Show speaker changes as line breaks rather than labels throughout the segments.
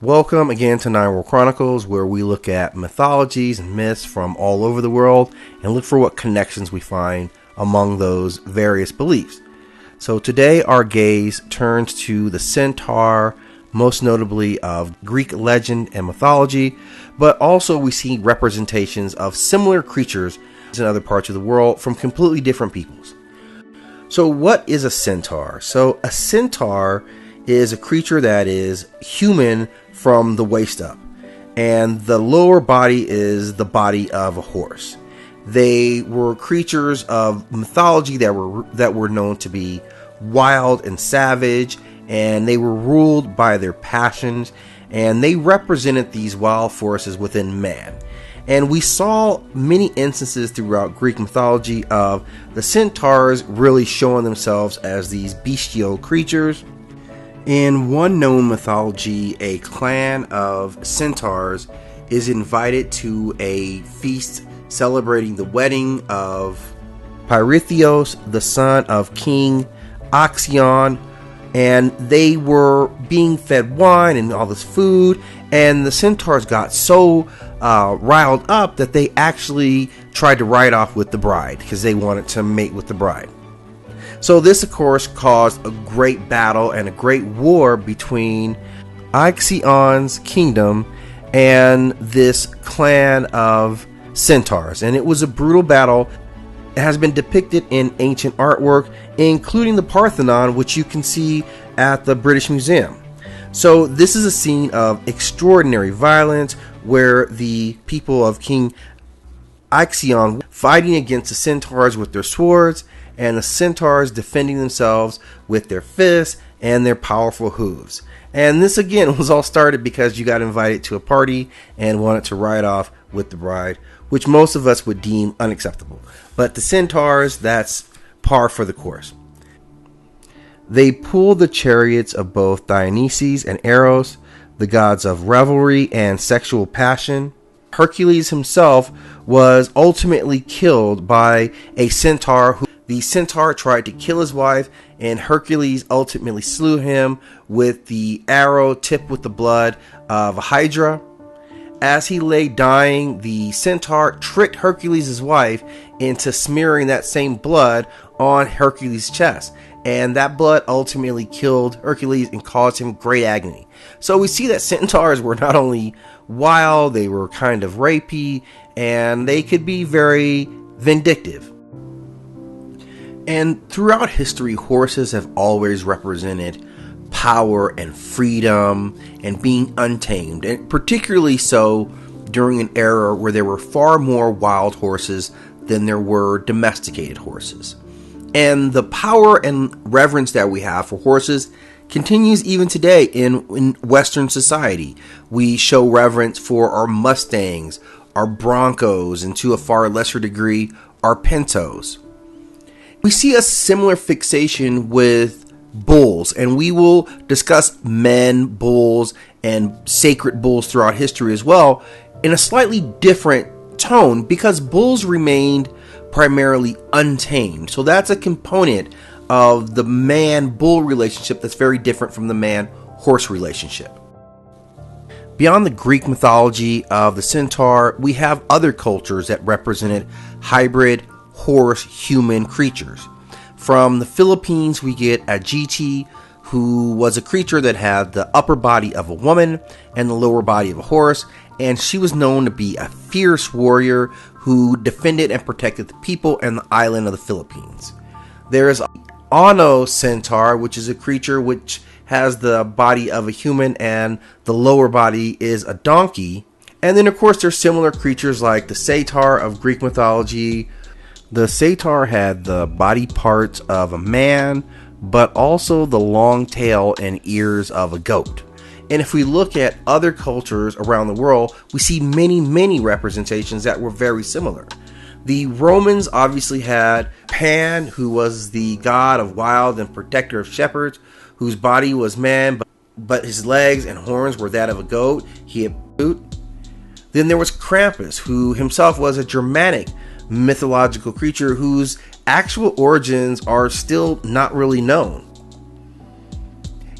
Welcome again to World Chronicles, where we look at mythologies and myths from all over the world and look for what connections we find among those various beliefs. So today our gaze turns to the centaur, most notably of Greek legend and mythology, but also we see representations of similar creatures in other parts of the world from completely different peoples. So what is a centaur? So a centaur is a creature that is human from the waist up, and the lower body is the body of a horse. They were creatures of mythology that were known to be wild and savage, and they were ruled by their passions, and they represented these wild forces within man. And we saw many instances throughout Greek mythology of the centaurs really showing themselves as these bestial creatures. In one known mythology, a clan of centaurs is invited to a feast celebrating the wedding of Pirithous, the son of King Oxyon, and they were being fed wine and all this food, and the centaurs got so riled up that they actually tried to ride off with the bride because they wanted to mate with the bride. So this, of course, caused a great battle and a great war between Ixion's kingdom and this clan of centaurs. And it was a brutal battle. It has been depicted in ancient artwork, including the Parthenon, which you can see at the British Museum. So this is a scene of extraordinary violence where the people of King Ixion fighting against the centaurs with their swords, and the centaurs defending themselves with their fists and their powerful hooves. And this again was all started because you got invited to a party and wanted to ride off with the bride, which most of us would deem unacceptable. But the centaurs, that's par for the course. They pulled the chariots of both Dionysus and Eros, the gods of revelry and sexual passion. Hercules himself was ultimately killed by a centaur. The centaur tried to kill his wife, and Hercules ultimately slew him with the arrow tipped with the blood of a hydra. As he lay dying, the centaur tricked Hercules' wife into smearing that same blood on Hercules' chest, and that blood ultimately killed Hercules and caused him great agony. So we see that centaurs were not only wild, they were kind of rapey, and they could be very vindictive. And throughout history, horses have always represented power and freedom and being untamed, and particularly so during an era where there were far more wild horses than there were domesticated horses. And the power and reverence that we have for horses continues even today in Western society. We show reverence for our Mustangs, our Broncos, and to a far lesser degree, our Pintos. We see a similar fixation with bulls, and we will discuss men, bulls, and sacred bulls throughout history as well in a slightly different tone because bulls remained primarily untamed. So that's a component of the man-bull relationship that's very different from the man-horse relationship. Beyond the Greek mythology of the centaur, we have other cultures that represented hybrid horse-human creatures. From the Philippines, we get Anggitay, who was a creature that had the upper body of a woman and the lower body of a horse, and she was known to be a fierce warrior who defended and protected the people and the island of the Philippines. There is Onocentaur, which is a creature which has the body of a human and the lower body is a donkey. And then, of course, there's similar creatures like the Satyr of Greek mythology. The Satyr had the body parts of a man, but also the long tail and ears of a goat. And if we look at other cultures around the world, we see many representations that were very similar. The Romans obviously had Pan, who was the god of wild and protector of shepherds, whose body was man, but his legs and horns were that of a goat. He had a boot. Then there was Krampus, who himself was a Germanic mythological creature whose actual origins are still not really known.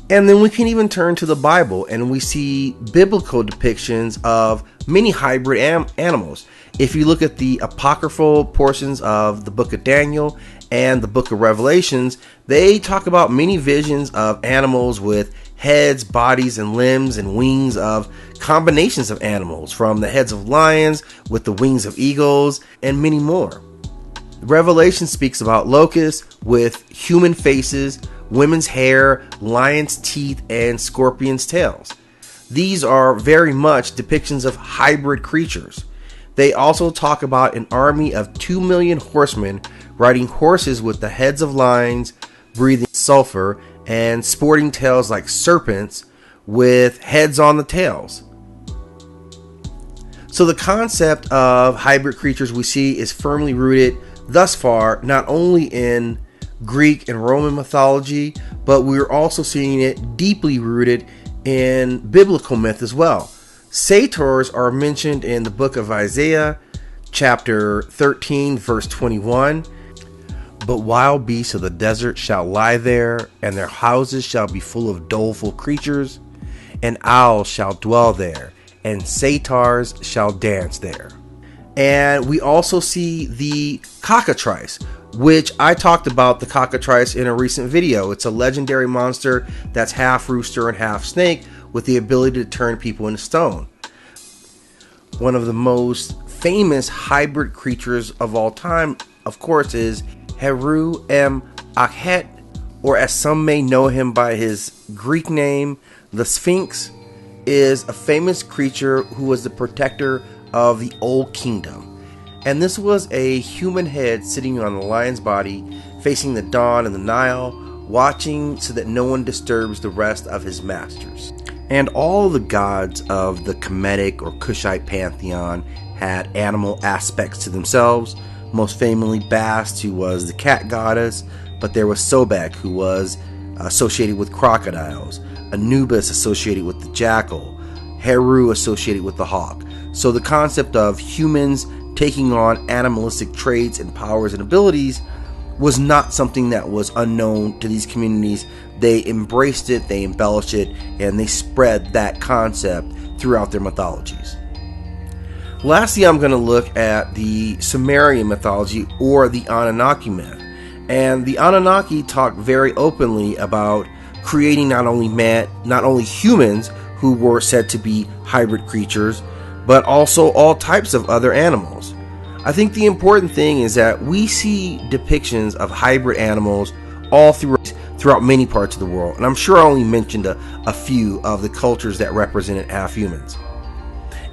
And then we can even turn to the Bible and we see biblical depictions of many hybrid animals. If you look at the apocryphal portions of the book of Daniel and the book of Revelations, they talk about many visions of animals with heads, bodies, and limbs and wings of combinations of animals, from the heads of lions with the wings of eagles and many more. Revelation speaks about locusts with human faces, women's hair, lion's teeth, and scorpion's tails. These are very much depictions of hybrid creatures. They also talk about an army of 2 million horsemen riding horses with the heads of lions, breathing sulfur, and sporting tails like serpents with heads on the tails. So the concept of hybrid creatures we see is firmly rooted thus far not only in Greek and Roman mythology, but we're also seeing it deeply rooted in biblical myth as well. Centaurs are mentioned in the book of Isaiah, chapter 13, verse 21. But wild beasts of the desert shall lie there, and their houses shall be full of doleful creatures, and owls shall dwell there, and satyrs shall dance there. And we also see the cockatrice, which I talked about the cockatrice in a recent video. It's a legendary monster that's half rooster and half snake with the ability to turn people into stone. One of the most famous hybrid creatures of all time, of course, is Heru Akhet, or as some may know him by his Greek name, the Sphinx, is a famous creature who was the protector of the Old Kingdom. And this was a human head sitting on the lion's body, facing the Don and the Nile, watching so that no one disturbs the rest of his masters. And all the gods of the Kemetic or Kushite pantheon had animal aspects to themselves. Most famously Bast, who was the cat goddess, but there was Sobek, who was associated with crocodiles, Anubis associated with the jackal, Heru associated with the hawk. So the concept of humans taking on animalistic traits and powers and abilities was not something that was unknown to these communities. They embraced it, they embellished it, and they spread that concept throughout their mythologies. Lastly, I'm going to look at the Sumerian mythology, or the Anunnaki myth. And the Anunnaki talk very openly about creating not only humans who were said to be hybrid creatures, but also all types of other animals. I think the important thing is that we see depictions of hybrid animals all throughout many parts of the world. And I'm sure I only mentioned a few of the cultures that represented half humans.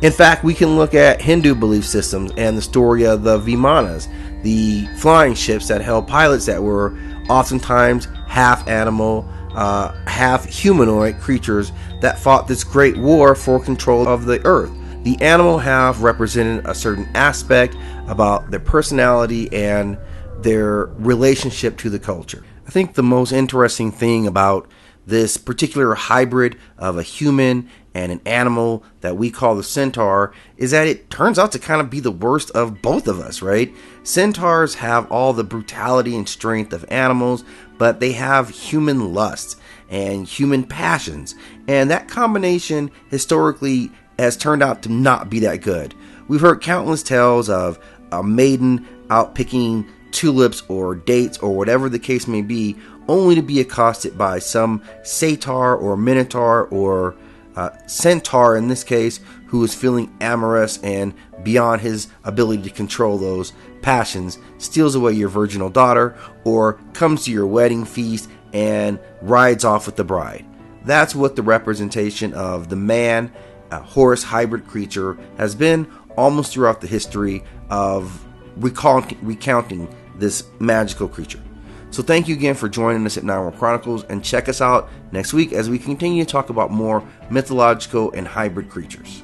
In fact, we can look at Hindu belief systems and the story of the Vimanas, the flying ships that held pilots that were oftentimes half animal, half humanoid creatures that fought this great war for control of the earth. The animal have represented a certain aspect about their personality and their relationship to the culture. I think the most interesting thing about this particular hybrid of a human and an animal that we call the centaur is that it turns out to kind of be the worst of both of us, right? Centaurs have all the brutality and strength of animals, but they have human lusts and human passions, and that combination historically has turned out to not be that good. We've heard countless tales of a maiden out picking tulips or dates or whatever the case may be, only to be accosted by some satyr or minotaur or centaur in this case, who is feeling amorous and beyond his ability to control those passions, steals away your virginal daughter or comes to your wedding feast and rides off with the bride. That's what the representation of the man horse hybrid creature has been almost throughout the history of recounting this magical creature. So thank you again for joining us at World Chronicles, and check us out next week as we continue to talk about more mythological and hybrid creatures.